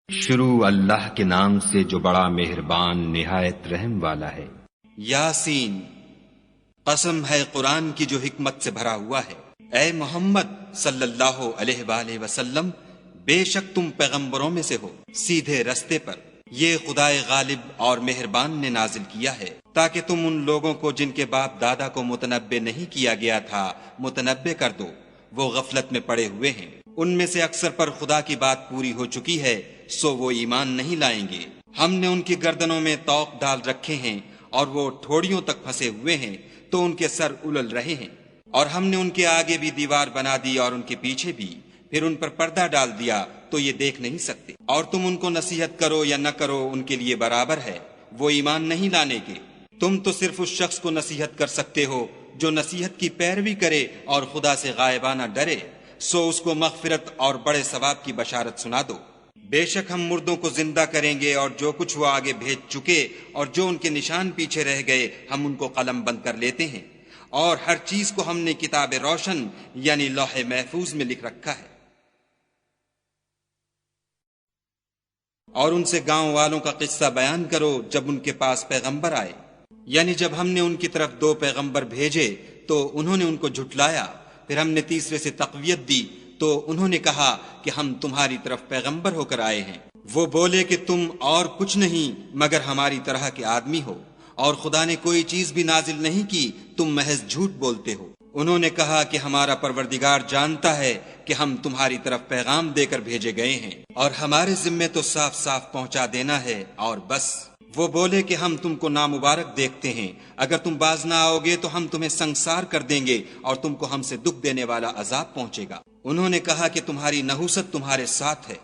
شروع اللہ کے نام سے جو بڑا مہربان نہایت رحم والا ہے۔ یاسین، قسم ہے قرآن کی جو حکمت سے بھرا ہوا ہے۔ اے محمد صلی اللہ علیہ وآلہ وسلم، بے شک تم پیغمبروں میں سے ہو، سیدھے رستے پر۔ یہ خدائے غالب اور مہربان نے نازل کیا ہے تاکہ تم ان لوگوں کو جن کے باپ دادا کو متنبع نہیں کیا گیا تھا متنبع کر دو، وہ غفلت میں پڑے ہوئے ہیں۔ ان میں سے اکثر پر خدا کی بات پوری ہو چکی ہے، سو وہ ایمان نہیں لائیں گے۔ ہم نے ان کی گردنوں میں طوق ڈال رکھے ہیں اور وہ ٹھوڑیوں تک پھنسے ہوئے ہیں تو ان کے سر الل رہے ہیں، اور ہم نے ان کے آگے بھی دیوار بنا دی اور ان کے پیچھے بھی، پھر ان پر پردہ ڈال دیا تو یہ دیکھ نہیں سکتے۔ اور تم ان کو نصیحت کرو یا نہ کرو ان کے لیے برابر ہے، وہ ایمان نہیں لانے کے۔ تم تو صرف اس شخص کو نصیحت کر سکتے ہو جو نصیحت کی پیروی کرے اور خدا سے غائبانہ ڈرے، سو اس کو مغفرت اور بڑے ثواب کی بشارت سنا دو۔ بے شک ہم مردوں کو زندہ کریں گے، اور جو کچھ وہ آگے بھیج چکے اور جو ان کے نشان پیچھے رہ گئے ہم ان کو قلم بند کر لیتے ہیں، اور ہر چیز کو ہم نے کتاب روشن یعنی لوح محفوظ میں لکھ رکھا ہے۔ اور ان سے گاؤں والوں کا قصہ بیان کرو جب ان کے پاس پیغمبر آئے، یعنی جب ہم نے ان کی طرف 2 پیغمبر بھیجے تو انہوں نے ان کو جھٹلایا، پھر ہم نے تیسرے سے تقویت دی تو انہوں نے کہا کہ ہم تمہاری طرف پیغمبر ہو کر آئے ہیں۔ وہ بولے کہ تم اور کچھ نہیں مگر ہماری طرح کے آدمی ہو، اور خدا نے کوئی چیز بھی نازل نہیں کی، تم محض جھوٹ بولتے ہو۔ انہوں نے کہا کہ ہمارا پروردگار جانتا ہے کہ ہم تمہاری طرف پیغام دے کر بھیجے گئے ہیں، اور ہمارے ذمے تو صاف صاف پہنچا دینا ہے اور بس۔ وہ بولے کہ ہم تم کو نامبارک دیکھتے ہیں، اگر تم باز نہ آؤ گے تو ہم تمہیں سنگسار کر دیں گے اور تم کو ہم سے دکھ دینے والا عذاب پہنچے گا۔ انہوں نے کہا کہ تمہاری نحوست تمہارے ساتھ ہے،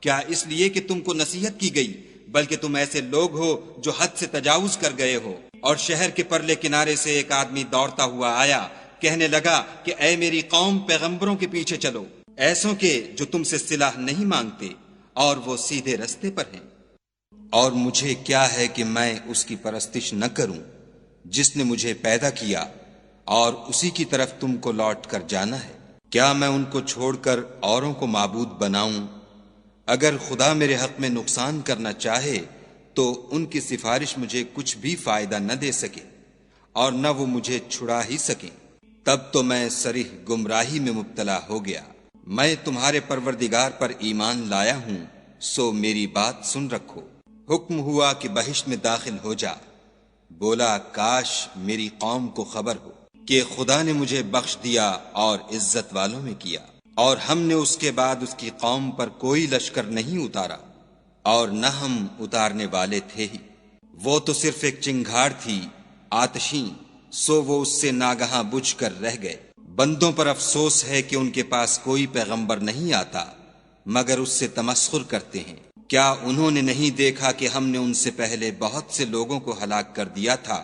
کیا اس لیے کہ تم کو نصیحت کی گئی؟ بلکہ تم ایسے لوگ ہو جو حد سے تجاوز کر گئے ہو۔ اور شہر کے پرلے کنارے سے ایک آدمی دوڑتا ہوا آیا، کہنے لگا کہ اے میری قوم، پیغمبروں کے پیچھے چلو، ایسوں کے جو تم سے صلاح نہیں مانگتے اور وہ سیدھے رستے پر ہیں۔ اور مجھے کیا ہے کہ میں اس کی پرستش نہ کروں جس نے مجھے پیدا کیا، اور اسی کی طرف تم کو لوٹ کر جانا ہے۔ کیا میں ان کو چھوڑ کر اوروں کو معبود بناؤں؟ اگر خدا میرے حق میں نقصان کرنا چاہے تو ان کی سفارش مجھے کچھ بھی فائدہ نہ دے سکے، اور نہ وہ مجھے چھڑا ہی سکیں۔ تب تو میں صریح گمراہی میں مبتلا ہو گیا۔ میں تمہارے پروردگار پر ایمان لایا ہوں، سو میری بات سن رکھو۔ حکم ہوا کہ بہشت میں داخل ہو جا۔ بولا کاش میری قوم کو خبر ہو کہ خدا نے مجھے بخش دیا اور عزت والوں میں کیا، اور ہم نے اس کے بعد اس کی قوم پر کوئی لشکر نہیں اتارا، اور نہ ہم اتارنے والے تھے ہی۔ وہ تو صرف ایک چنگھاڑ تھی آتشیں، سو وہ اس سے ناگہاں بجھ کر رہ گئے۔ بندوں پر افسوس ہے کہ ان کے پاس کوئی پیغمبر نہیں آتا مگر اس سے تمسخر کرتے ہیں۔ کیا انہوں نے نہیں دیکھا کہ ہم نے ان سے پہلے بہت سے لوگوں کو ہلاک کر دیا تھا؟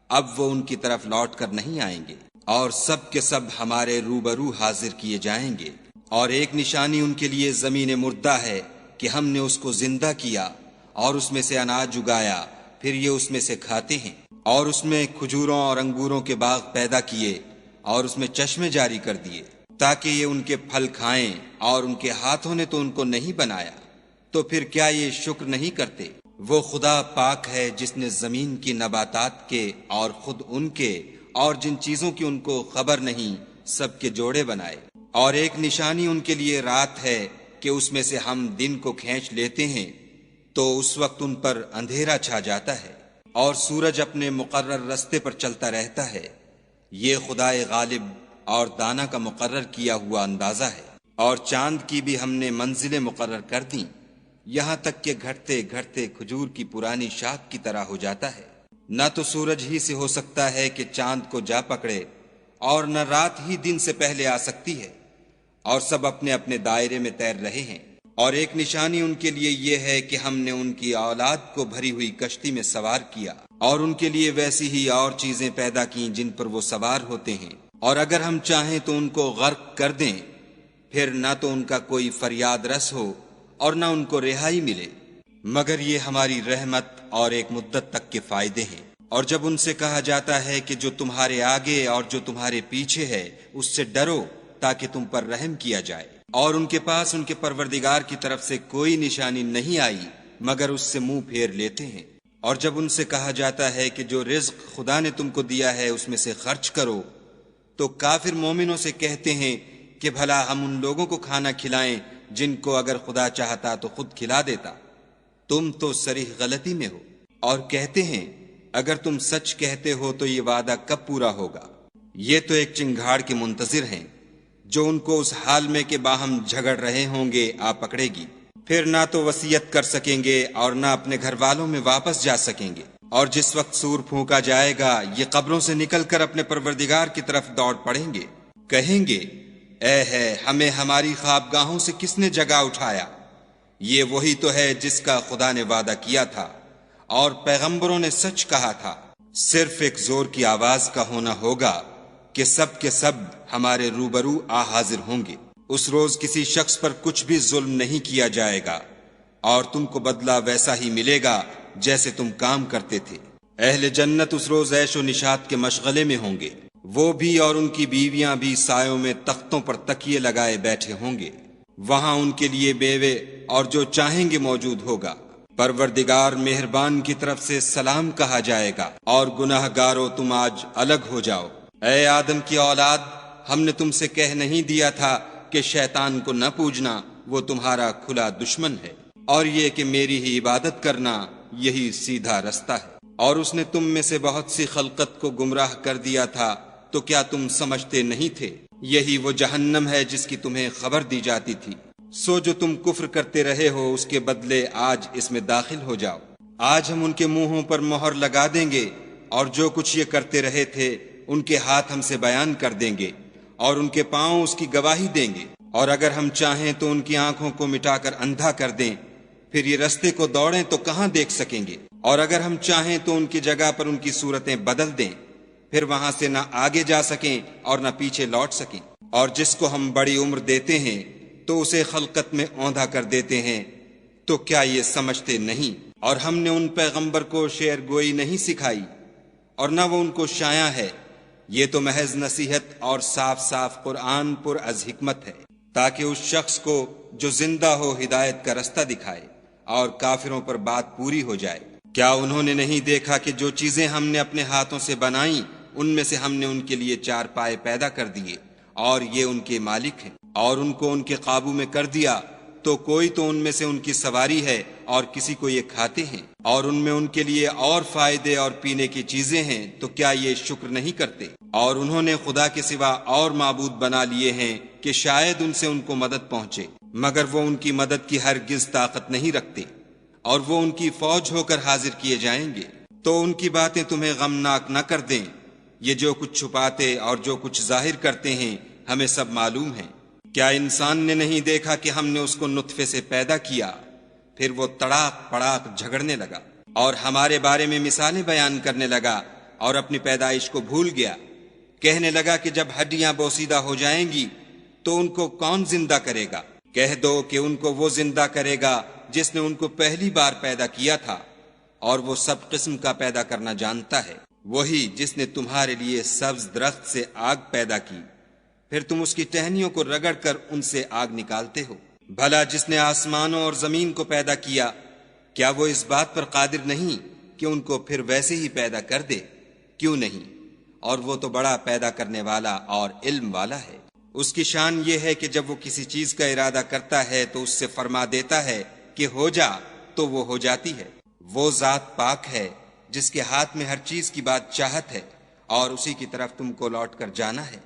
اب وہ ان کی طرف لوٹ کر نہیں آئیں گے، اور سب کے سب ہمارے روبرو حاضر کیے جائیں گے۔ اور ایک نشانی ان کے لیے زمین مردہ ہے کہ ہم نے اس کو زندہ کیا اور اس میں سے اناج اگایا، پھر یہ اس میں سے کھاتے ہیں۔ اور اس میں کھجوروں اور انگوروں کے باغ پیدا کیے اور اس میں چشمے جاری کر دیے تاکہ یہ ان کے پھل کھائیں، اور ان کے ہاتھوں نے تو ان کو نہیں بنایا، تو پھر کیا یہ شکر نہیں کرتے؟ وہ خدا پاک ہے جس نے زمین کی نباتات کے اور خود ان کے اور جن چیزوں کی ان کو خبر نہیں سب کے جوڑے بنائے۔ اور ایک نشانی ان کے لیے رات ہے کہ اس میں سے ہم دن کو کھینچ لیتے ہیں تو اس وقت ان پر اندھیرا چھا جاتا ہے، اور سورج اپنے مقرر رستے پر چلتا رہتا ہے۔ یہ خدائے غالب اور دانا کا مقرر کیا ہوا اندازہ ہے۔ اور چاند کی بھی ہم نے منزلیں مقرر کر دیں، یہاں تک کہ گھٹتے گھٹتے کھجور کی پرانی شاخ کی طرح ہو جاتا ہے۔ نہ تو سورج ہی سے ہو سکتا ہے کہ چاند کو جا پکڑے، اور نہ رات ہی دن سے پہلے آ سکتی ہے، اور سب اپنے اپنے دائرے میں تیر رہے ہیں۔ اور ایک نشانی ان کے لیے یہ ہے کہ ہم نے ان کی اولاد کو بھری ہوئی کشتی میں سوار کیا، اور ان کے لیے ویسی ہی اور چیزیں پیدا کیں جن پر وہ سوار ہوتے ہیں، اور اگر ہم چاہیں تو ان کو غرق کر دیں، پھر نہ تو ان کا کوئی فریاد رس ہو اور نہ ان کو رہائی ملے، مگر یہ ہماری رحمت اور ایک مدت تک کے فائدے ہیں۔ اور جب ان سے کہا جاتا ہے کہ جو تمہارے آگے اور جو تمہارے پیچھے ہے اس سے ڈرو تاکہ تم پر رحم کیا جائے، اور ان کے پاس ان کے پروردگار کی طرف سے کوئی نشانی نہیں آئی مگر اس سے منہ پھیر لیتے ہیں۔ اور جب ان سے کہا جاتا ہے کہ جو رزق خدا نے تم کو دیا ہے اس میں سے خرچ کرو، تو کافر مومنوں سے کہتے ہیں کہ بھلا ہم ان لوگوں کو کھانا کھلائیں جن کو اگر خدا چاہتا تو خود کھلا دیتا، تم تو صریح غلطی میں ہو۔ اور کہتے ہیں اگر تم سچ کہتے ہو تو یہ وعدہ کب پورا ہوگا؟ یہ تو ایک چنگھاڑ کے منتظر ہیں جو ان کو اس حال میں کہ باہم جھگڑ رہے ہوں گے آ پکڑے گی، پھر نہ تو وصیت کر سکیں گے اور نہ اپنے گھر والوں میں واپس جا سکیں گے۔ اور جس وقت سور پھونکا جائے گا یہ قبروں سے نکل کر اپنے پروردگار کی طرف دوڑ پڑیں گے، کہیں گے اے ہے ہمیں ہماری خوابگاہوں سے کس نے جگا اٹھایا؟ یہ وہی تو ہے جس کا خدا نے وعدہ کیا تھا اور پیغمبروں نے سچ کہا تھا۔ صرف ایک زور کی آواز کا ہونا ہوگا کہ سب کے سب ہمارے روبرو آ حاضر ہوں گے۔ اس روز کسی شخص پر کچھ بھی ظلم نہیں کیا جائے گا اور تم کو بدلہ ویسا ہی ملے گا جیسے تم کام کرتے تھے۔ اہل جنت اس روز عیش و نشاط کے مشغلے میں ہوں گے، وہ بھی اور ان کی بیویاں بھی سایوں میں تختوں پر تکیے لگائے بیٹھے ہوں گے، وہاں ان کے لیے بیوے اور جو چاہیں گے موجود ہوگا۔ پروردگار مہربان کی طرف سے سلام کہا جائے گا اور گناہ گارو تم آج الگ ہو جاؤ۔ اے آدم کی اولاد، ہم نے تم سے کہہ نہیں دیا تھا کہ شیطان کو نہ پوجنا، وہ تمہارا کھلا دشمن ہے، اور یہ کہ میری ہی عبادت کرنا یہی سیدھا رستہ ہے۔ اور اس نے تم میں سے بہت سی خلقت کو گمراہ کر دیا تھا، تو کیا تم سمجھتے نہیں تھے؟ یہی وہ جہنم ہے جس کی تمہیں خبر دی جاتی تھی۔ سو جو تم کفر کرتے رہے ہو اس کے بدلے آج اس میں داخل ہو جاؤ۔ آج ہم ان کے منہوں پر مہر لگا دیں گے اور جو کچھ یہ کرتے رہے تھے ان کے ہاتھ ہم سے بیان کر دیں گے اور ان کے پاؤں اس کی گواہی دیں گے۔ اور اگر ہم چاہیں تو ان کی آنکھوں کو مٹا کر اندھا کر دیں، پھر یہ رستے کو دوڑیں تو کہاں دیکھ سکیں گے۔ اور اگر ہم چاہیں تو ان کی جگہ پر ان کی صورتیں بدل دیں، پھر وہاں سے نہ آگے جا سکیں اور نہ پیچھے لوٹ سکیں۔ اور جس کو ہم بڑی عمر دیتے ہیں تو اسے خلقت میں اوندھا کر دیتے ہیں، تو کیا یہ سمجھتے نہیں؟ اور ہم نے ان پیغمبر کو شعر گوئی نہیں سکھائی اور نہ وہ ان کو شایع ہے، یہ تو محض نصیحت اور صاف صاف قرآن پر از حکمت ہے، تاکہ اس شخص کو جو زندہ ہو ہدایت کا رستہ دکھائے اور کافروں پر بات پوری ہو جائے۔ کیا انہوں نے نہیں دیکھا کہ جو چیزیں ہم نے اپنے ہاتھوں سے بنائیں ان میں سے ہم نے ان کے لیے چار پائے پیدا کر دیے اور یہ ان کے مالک ہیں، اور ان کو ان کے قابو میں کر دیا تو کوئی تو ان میں سے ان کی سواری ہے اور کسی کو یہ کھاتے ہیں، اور ان میں ان کے لیے اور فائدے اور پینے کی چیزیں ہیں، تو کیا یہ شکر نہیں کرتے؟ اور انہوں نے خدا کے سوا اور معبود بنا لیے ہیں کہ شاید ان سے ان کو مدد پہنچے، مگر وہ ان کی مدد کی ہرگز طاقت نہیں رکھتے، اور وہ ان کی فوج ہو کر حاضر کیے جائیں گے۔ تو ان کی باتیں تمہیں غمناک نہ کر دیں، یہ جو کچھ چھپاتے اور جو کچھ ظاہر کرتے ہیں ہمیں سب معلوم ہے۔ کیا انسان نے نہیں دیکھا کہ ہم نے اس کو نطفے سے پیدا کیا، پھر وہ تڑاک پڑاک جھگڑنے لگا اور ہمارے بارے میں مثالیں بیان کرنے لگا اور اپنی پیدائش کو بھول گیا، کہنے لگا کہ جب ہڈیاں بوسیدہ ہو جائیں گی تو ان کو کون زندہ کرے گا؟ کہہ دو کہ ان کو وہ زندہ کرے گا جس نے ان کو پہلی بار پیدا کیا تھا، اور وہ سب قسم کا پیدا کرنا جانتا ہے۔ وہی جس نے تمہارے لیے سبز درخت سے آگ پیدا کی، پھر تم اس کی ٹہنیوں کو رگڑ کر ان سے آگ نکالتے ہو۔ بھلا جس نے آسمانوں اور زمین کو پیدا کیا، کیا وہ اس بات پر قادر نہیں کہ ان کو پھر ویسے ہی پیدا کر دے؟ کیوں نہیں؟ اور وہ تو بڑا پیدا کرنے والا اور علم والا ہے۔ اس کی شان یہ ہے کہ جب وہ کسی چیز کا ارادہ کرتا ہے تو اس سے فرما دیتا ہے کہ ہو جا، تو وہ ہو جاتی ہے۔ وہ ذات پاک ہے جس کے ہاتھ میں ہر چیز کی بات چاہت ہے، اور اسی کی طرف تم کو لوٹ کر جانا ہے،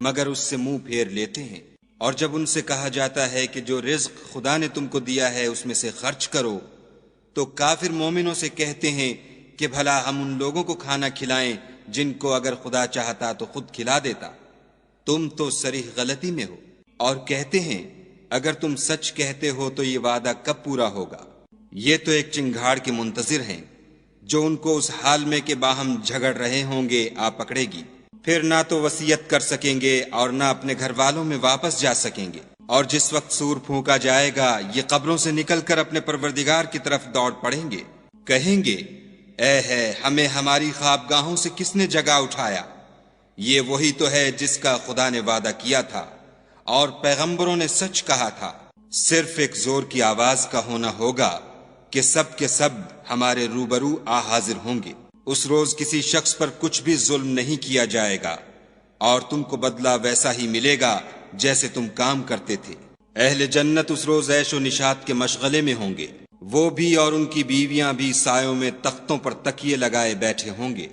مگر اس سے منہ پھیر لیتے ہیں۔ اور جب ان سے کہا جاتا ہے کہ جو رزق خدا نے تم کو دیا ہے اس میں سے خرچ کرو، تو کافر مومنوں سے کہتے ہیں کہ بھلا ہم ان لوگوں کو کھانا کھلائیں جن کو اگر خدا چاہتا تو خود کھلا دیتا، تم تو صریح غلطی میں ہو۔ اور کہتے ہیں اگر تم سچ کہتے ہو تو یہ وعدہ کب پورا ہوگا؟ یہ تو ایک چنگھاڑ کے منتظر ہیں جو ان کو اس حال میں کہ باہم جھگڑ رہے ہوں گے آ پکڑے گی، پھر نہ تو وصیت کر سکیں گے اور نہ اپنے گھر والوں میں واپس جا سکیں گے۔ اور جس وقت سور پھونکا جائے گا یہ قبروں سے نکل کر اپنے پروردگار کی طرف دوڑ پڑیں گے، کہیں گے اے ہے ہمیں ہماری خوابگاہوں سے کس نے جگا اٹھایا؟ یہ وہی تو ہے جس کا خدا نے وعدہ کیا تھا اور پیغمبروں نے سچ کہا تھا۔ صرف ایک زور کی آواز کا ہونا ہوگا کہ سب کے سب ہمارے روبرو آ حاضر ہوں گے۔ اس روز کسی شخص پر کچھ بھی ظلم نہیں کیا جائے گا اور تم کو بدلہ ویسا ہی ملے گا جیسے تم کام کرتے تھے۔ اہل جنت اس روز عیش و نشاط کے مشغلے میں ہوں گے، وہ بھی اور ان کی بیویاں بھی سایوں میں تختوں پر تکیے لگائے بیٹھے ہوں گے۔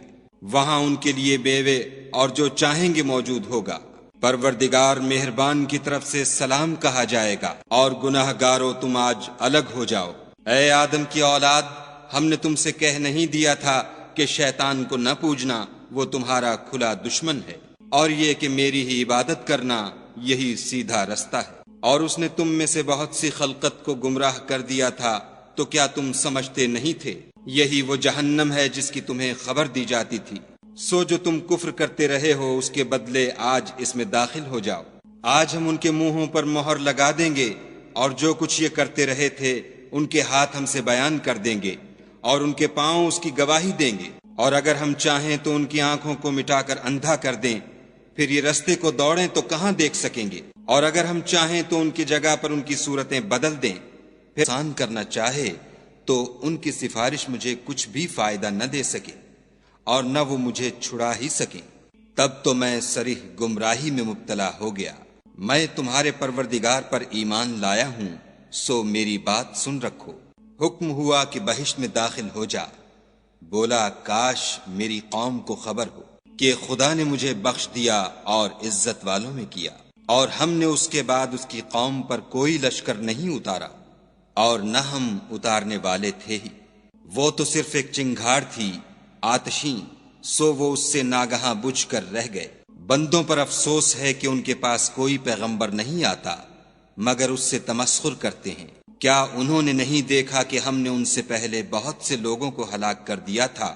وہاں ان کے لیے بیوے اور جو چاہیں گے موجود ہوگا۔ پروردگار مہربان کی طرف سے سلام کہا جائے گا اور گناہ گارو تم آج الگ ہو جاؤ۔ اے آدم کی اولاد، ہم نے تم سے کہہ نہیں دیا تھا کہ شیطان کو نہ پوجنا، وہ تمہارا کھلا دشمن ہے، اور یہ کہ میری ہی عبادت کرنا یہی سیدھا رستہ ہے۔ اور اس نے تم میں سے بہت سی خلقت کو گمراہ کر دیا تھا، تو کیا تم سمجھتے نہیں تھے؟ یہی وہ جہنم ہے جس کی تمہیں خبر دی جاتی تھی۔ سو جو تم کفر کرتے رہے ہو اس کے بدلے آج اس میں داخل ہو جاؤ۔ آج ہم ان کے منہوں پر مہر لگا دیں گے، اور جو کچھ یہ کرتے رہے تھے ان کے ہاتھ ہم سے بیان کر دیں گے، اور ان کے پاؤں اس کی گواہی دیں گے۔ اور اگر ہم چاہیں تو ان کی آنکھوں کو مٹا کر اندھا کر دیں، پھر یہ رستے کو دوڑیں تو کہاں دیکھ سکیں گے؟ اور اگر ہم چاہیں تو ان کی جگہ پر ان کی صورتیں بدل دیں، پھر آسان کرنا چاہے تو ان کی سفارش مجھے کچھ بھی فائدہ نہ دے سکے اور نہ وہ مجھے چھڑا ہی سکیں۔ تب تو میں صریح گمراہی میں مبتلا ہو گیا۔ میں تمہارے پروردگار پر ایمان لایا ہوں، سو میری بات سن رکھو۔ حکم ہوا کہ بہشت میں داخل ہو جا۔ بولا کاش میری قوم کو خبر ہو کہ خدا نے مجھے بخش دیا اور عزت والوں میں کیا، اور ہم نے اس کے بعد اس کی قوم پر کوئی لشکر نہیں اتارا، اور نہ ہم اتارنے والے تھے ہی۔ وہ تو صرف ایک چنگھاڑ تھی آتشیں، سو وہ اس سے ناگہاں بجھ کر رہ گئے۔ بندوں پر افسوس ہے کہ ان کے پاس کوئی پیغمبر نہیں آتا مگر اس سے تمسخر کرتے ہیں۔ کیا انہوں نے نہیں دیکھا کہ ہم نے ان سے پہلے بہت سے لوگوں کو ہلاک کر دیا تھا؟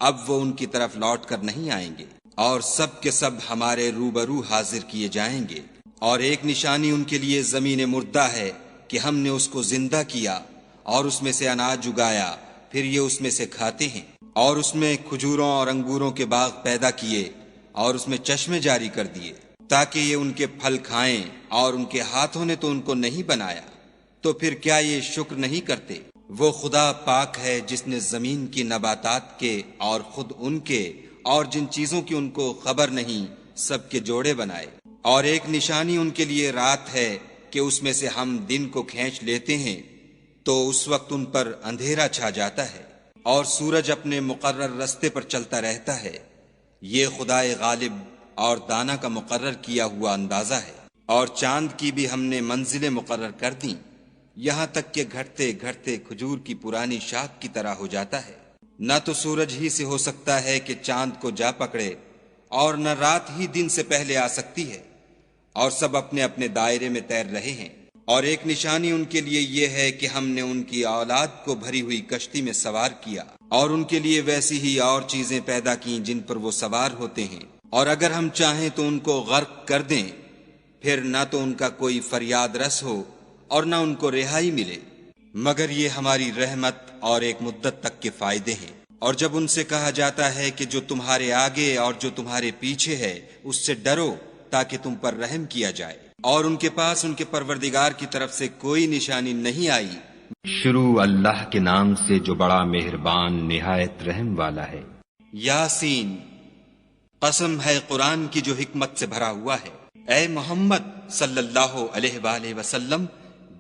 اب وہ ان کی طرف لوٹ کر نہیں آئیں گے، اور سب کے سب ہمارے روبرو حاضر کیے جائیں گے۔ اور ایک نشانی ان کے لیے زمین مردہ ہے کہ ہم نے اس کو زندہ کیا اور اس میں سے اناج اگایا، پھر یہ اس میں سے کھاتے ہیں۔ اور اس میں کھجوروں اور انگوروں کے باغ پیدا کیے اور اس میں چشمے جاری کر دیے تاکہ یہ ان کے پھل کھائیں، اور ان کے ہاتھوں نے تو ان کو نہیں بنایا، تو پھر کیا یہ شکر نہیں کرتے؟ وہ خدا پاک ہے جس نے زمین کی نباتات کے اور خود ان کے اور جن چیزوں کی ان کو خبر نہیں سب کے جوڑے بنائے۔ اور ایک نشانی ان کے لیے رات ہے کہ اس میں سے ہم دن کو کھینچ لیتے ہیں تو اس وقت ان پر اندھیرا چھا جاتا ہے، اور سورج اپنے مقرر رستے پر چلتا رہتا ہے۔ یہ خدائے غالب اور دانا کا مقرر کیا ہوا اندازہ ہے۔ اور چاند کی بھی ہم نے منزلیں مقرر کر دیں، یہاں تک کہ گھٹتے گھٹتے کھجور کی پرانی شاخ کی طرح ہو جاتا ہے۔ نہ تو سورج ہی سے ہو سکتا ہے کہ چاند کو جا پکڑے، اور نہ رات ہی دن سے پہلے آ سکتی ہے، اور سب اپنے اپنے دائرے میں تیر رہے ہیں۔ اور ایک نشانی ان کے لیے یہ ہے کہ ہم نے ان کی اولاد کو بھری ہوئی کشتی میں سوار کیا، اور ان کے لیے ویسی ہی اور چیزیں پیدا کیں جن پر وہ سوار ہوتے ہیں۔ اور اگر ہم چاہیں تو ان کو غرق کر دیں، پھر نہ تو ان کا کوئی فریاد رس ہو اور نہ ان کو رہائی ملے، مگر یہ ہماری رحمت اور ایک مدت تک کے فائدے ہیں۔ اور جب ان سے کہا جاتا ہے کہ جو تمہارے آگے اور جو تمہارے پیچھے ہے اس سے ڈرو تاکہ تم پر رحم کیا جائے، اور ان کے پاس ان کے پروردگار کی طرف سے کوئی نشانی نہیں آئی۔ شروع اللہ کے نام سے جو بڑا مہربان نہایت رحم والا ہے۔ یاسین، قسم ہے قرآن کی جو حکمت سے بھرا ہوا ہے۔ اے محمد صلی اللہ علیہ وآلہ وسلم،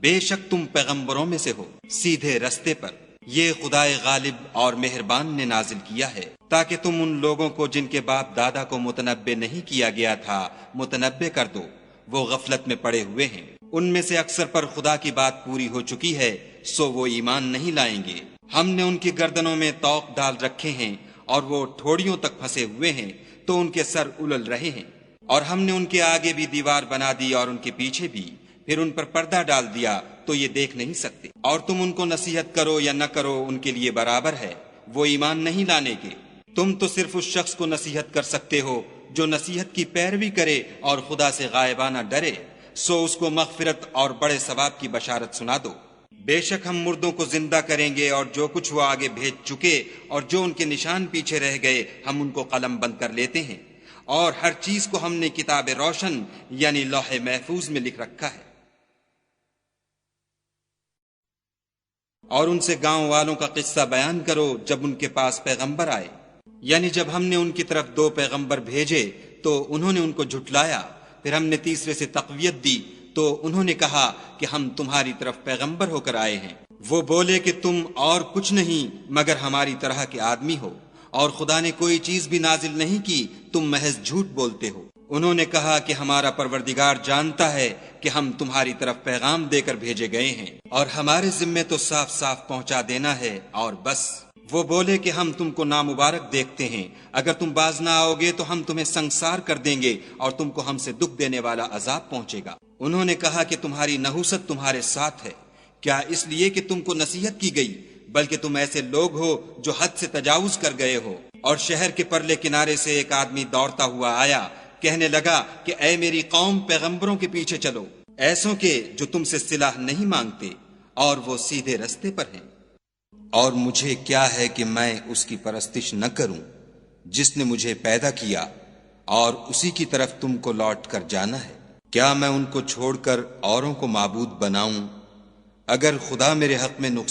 بے شک تم پیغمبروں میں سے ہو سیدھے رستے پر۔ یہ خدائے غالب اور مہربان نے نازل کیا ہے تاکہ تم ان لوگوں کو جن کے باپ دادا کو متنبع نہیں کیا گیا تھا متنبع کر دو، وہ غفلت میں پڑے ہوئے ہیں۔ ان میں سے اکثر پر خدا کی بات پوری ہو چکی ہے، سو وہ ایمان نہیں لائیں گے۔ ہم نے ان کی گردنوں میں طوق ڈال رکھے ہیں اور وہ ٹھوڑیوں تک پھنسے ہوئے ہیں تو ان کے سر الل رہے ہیں۔ اور ہم نے ان کے آگے بھی دیوار بنا دی اور ان کے پیچھے بھی، پھر ان پر پردہ ڈال دیا تو یہ دیکھ نہیں سکتے۔ اور تم ان کو نصیحت کرو یا نہ کرو ان کے لیے برابر ہے، وہ ایمان نہیں لانے کے۔ تم تو صرف اس شخص کو نصیحت کر سکتے ہو جو نصیحت کی پیروی کرے اور خدا سے غائبانہ ڈرے، سو اس کو مغفرت اور بڑے ثواب کی بشارت سنا دو۔ بے شک ہم مردوں کو زندہ کریں گے، اور جو کچھ وہ آگے بھیج چکے اور جو ان کے نشان پیچھے رہ گئے ہم ان کو قلم بند کر لیتے ہیں، اور ہر چیز کو ہم نے کتاب روشن یعنی لوح محفوظ میں لکھ رکھا ہے۔ اور ان سے گاؤں والوں کا قصہ بیان کرو جب ان کے پاس پیغمبر آئے، یعنی جب ہم نے ان کی طرف 2 پیغمبر بھیجے تو انہوں نے ان کو جھٹلایا، پھر ہم نے تیسرے سے تقویت دی تو انہوں نے کہا کہ ہم تمہاری طرف پیغمبر ہو کر آئے ہیں۔ وہ بولے کہ تم اور کچھ نہیں مگر ہماری طرح کے آدمی ہو، اور خدا نے کوئی چیز بھی نازل نہیں کی، تم محض جھوٹ بولتے ہو۔ انہوں نے کہا کہ ہمارا پروردگار جانتا ہے کہ ہم تمہاری طرف پیغام دے کر بھیجے گئے ہیں، اور ہمارے ذمے تو صاف صاف پہنچا دینا ہے اور بس۔ وہ بولے کہ ہم تم کو نامبارک دیکھتے ہیں، اگر تم باز نہ آؤ گے تو ہم تمہیں سنگسار کر دیں گے اور تم کو ہم سے دکھ دینے والا عذاب پہنچے گا۔ انہوں نے کہا کہ تمہاری نحوست تمہارے ساتھ ہے، کیا اس لیے کہ تم کو نصیحت کی گئی؟ بلکہ تم ایسے لوگ ہو جو حد سے تجاوز کر گئے ہو۔ اور شہر کے پرلے کنارے سے ایک آدمی دوڑتا ہوا آیا، کہنے لگا کہ اے میری قوم، پیغمبروں کے پیچھے چلو، ایسوں کے جو تم سے صلح نہیں مانگتے اور وہ سیدھے رستے پر ہیں۔ اور مجھے کیا ہے کہ میں اس کی پرستش نہ کروں جس نے مجھے پیدا کیا، اور اسی کی طرف تم کو لوٹ کر جانا ہے۔ کیا میں ان کو چھوڑ کر اوروں کو معبود بناؤں؟ اگر خدا میرے حق میں نقصان